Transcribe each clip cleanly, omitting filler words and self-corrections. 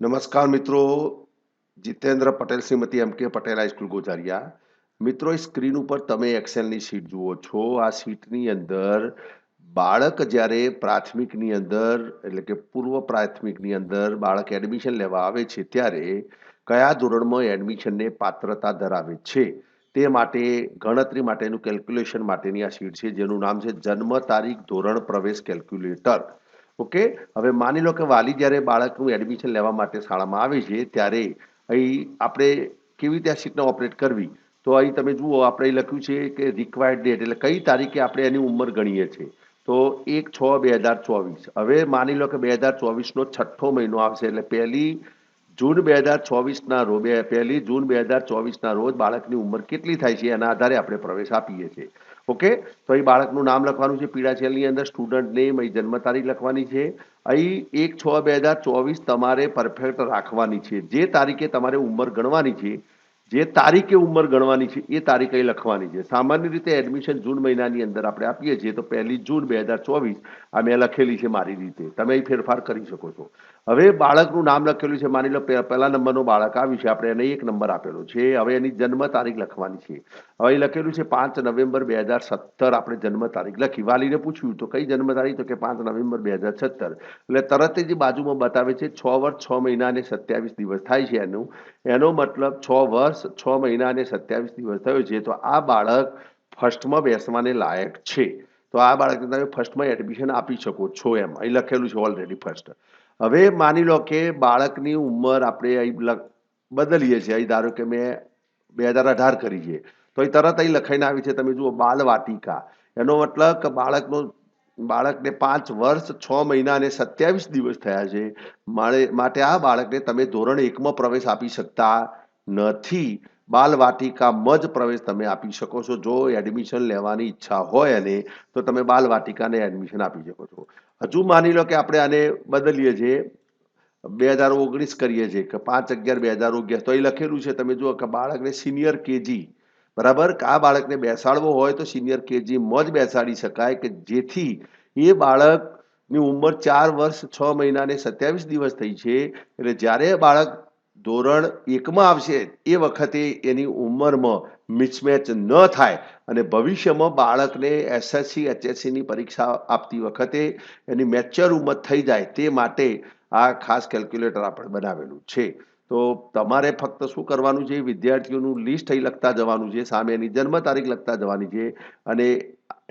નમસ્કાર મિત્રો, જીતેન્દ્ર પટેલ, શ્રીમતી એમ કે પટેલ હાઈસ્કૂલ ગોઝારિયા. મિત્રો, સ્ક્રીન ઉપર તમે એક્સેલની શીટ જુઓ છો. આ શીટની અંદર બાળક જ્યારે પ્રાથમિકની અંદર એટલે કે પૂર્વ પ્રાથમિકની અંદર બાળક એડમિશન લેવા આવે છે ત્યારે કયા ધોરણમાં એડમિશનને પાત્રતા ધરાવે છે તે માટે ગણતરી માટેનું કેલ્ક્યુલેશન માટેની આ શીટ છે, જેનું નામ છે જન્મ તારીખ ધોરણ પ્રવેશ કેલ્ક્યુલેટર. ઓકે, હવે માની લો કે વાલી જ્યારે બાળકનું એડમિશન લેવા માટે શાળામાં આવે છે ત્યારે અહીં આપણે કેવી રીતે આ શીટને ઓપરેટ કરવી, તો અહીં તમે જુઓ આપણે અહીં લખ્યું છે કે રિક્વાયર્ડ ડેટ એટલે કઈ તારીખે આપણે એની ઉંમર ગણીએ છીએ. તો 1/6/2024. હવે માની લો કે 2024નો 6થો મહિનો આવશે એટલે 1 જૂન 2024ના રોજ 1 જૂન 2024ના રોજ બાળકની ઉંમર કેટલી થાય છે એના આધારે આપણે પ્રવેશ આપીએ છીએ. ઓકે, તો અહીં બાળકનું નામ લખવાનું છે પીળા સેલની અંદર, સ્ટુડન્ટ નેમ, અહીં જન્મ તારીખ લખવાની છે. અહીં 1/6/2024 તમારે પરફેક્ટ રાખવાની છે. જે તારીખે તમારે ઉંમર ગણવાની છે, જે તારીખે ઉંમર ગણવાની છે એ તારીખ અહીં લખવાની છે. સામાન્ય રીતે એડમિશન જૂન મહિનાની અંદર આપણે આપીએ છીએ, તો 1 જૂન 2024 આ મેં લખેલી છે મારી રીતે. તમે અહીં ફેરફાર કરી શકો છો. હવે બાળકનું નામ લખેલું છે, માની લો પહેલા નંબરનું બાળક આવ્યું છે, આપણે એને 1 નંબર આપેલો છે. હવે એની જન્મ તારીખ લખવાની છે. હવે અહીં લખેલું છે 5 નવેમ્બર 2017 આપણે જન્મ તારીખ લખી. વાલીને પૂછ્યું તો કઈ જન્મ તારીખ, તો કે 5 નવેમ્બર 2017. એટલે તરત જ બાજુમાં બતાવે છે 6 વર્ષ 6 મહિના અને 27 દિવસ થાય છે એનો મતલબ 6 વર્ષ 6 મહિના અને 27 દિવસ થયો છે. તો આ બાળક ફર્સ્ટમાં બેસવાને લાયક છે. તો આ બાળકને તમે ફર્સ્ટમાં એડમિશન આપી શકો છો. એમ અહીં લખેલું છે ઓલરેડી ફર્સ્ટ. હવે માની લો કે બાળકની ઉંમર આપણે અહીં બદલીએ છીએ. અહીં ધારો કે મેં 2018 કરી છે, તો એ તરત અહીં લખાઈને આવી છે, તમે જુઓ બાલ વાટિકા. એનો મતલબ કે બાળકને 5 વર્ષ 6 મહિના અને 27 દિવસ થયા છે. માટે આ બાળકને તમે ધોરણ 1માં પ્રવેશ આપી શકતા નથી. બાલ વાટિકામાં જ પ્રવેશ તમે આપી શકો છો. જો એડમિશન લેવાની ઈચ્છા હોય અને તો તમે બાલ વાટિકાને એડમિશન આપી શકો છો. હજુ માની લો કે આપણે આને બદલીએ છીએ, 2019 કરીએ છીએ કે 5/11/2011, તો અહીં લખેલું છે તમે જુઓ કે બાળકને સિનિયર કેજી, બરાબર, કે આ બાળકને બેસાડવો હોય તો સિનિયર કેજીમાં જ બેસાડી શકાય, કે જેથી એ બાળકની ઉંમર 4 વર્ષ 6 મહિના અને 27 દિવસ થઈ છે. એટલે જ્યારે બાળક ધોરણ 1માં આવશે એ વખતે એની ઉંમરમાં મિસમેચ ન થાય અને ભવિષ્યમાં બાળકને એસએસસી એચએસસીની પરીક્ષા આપતી વખતે એની મેચ્યોર ઉંમર થઈ જાય તે માટે આ ખાસ કેલ્ક્યુલેટર આપણે બનાવેલું છે. તો તમારે ફક્ત શું કરવાનું છે, વિદ્યાર્થીઓનું લિસ્ટ અહીં લખતા જવાનું છે, સામે એની જન્મ તારીખ લખતા જવાની છે અને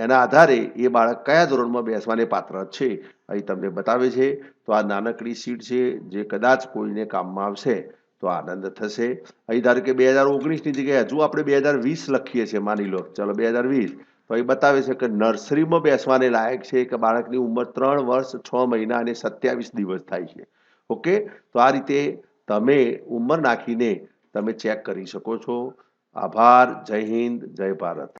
એના આધારે એ બાળક કયા ધોરણમાં બેસવાને પાત્ર છે અહીં તમને બતાવે છે. તો આ નાનકડી શીટ છે જે કદાચ કોઈને કામમાં આવશે તો આનંદ થશે. અહીં ધારો કે 2019ની જગ્યાએ હજુ આપણે 2020 લખીએ છીએ, માની લો ચલો 2020, તો અહીં બતાવે છે કે નર્સરીમાં બેસવાને લાયક છે કે બાળકની ઉંમર 3 વર્ષ 6 મહિના અને 27 દિવસ થાય છે. ઓકે, તો આ રીતે તમે ઉંમર નાખીને તમે ચેક કરી શકો છો. આભાર. જય હિન્દ, જય ભારત.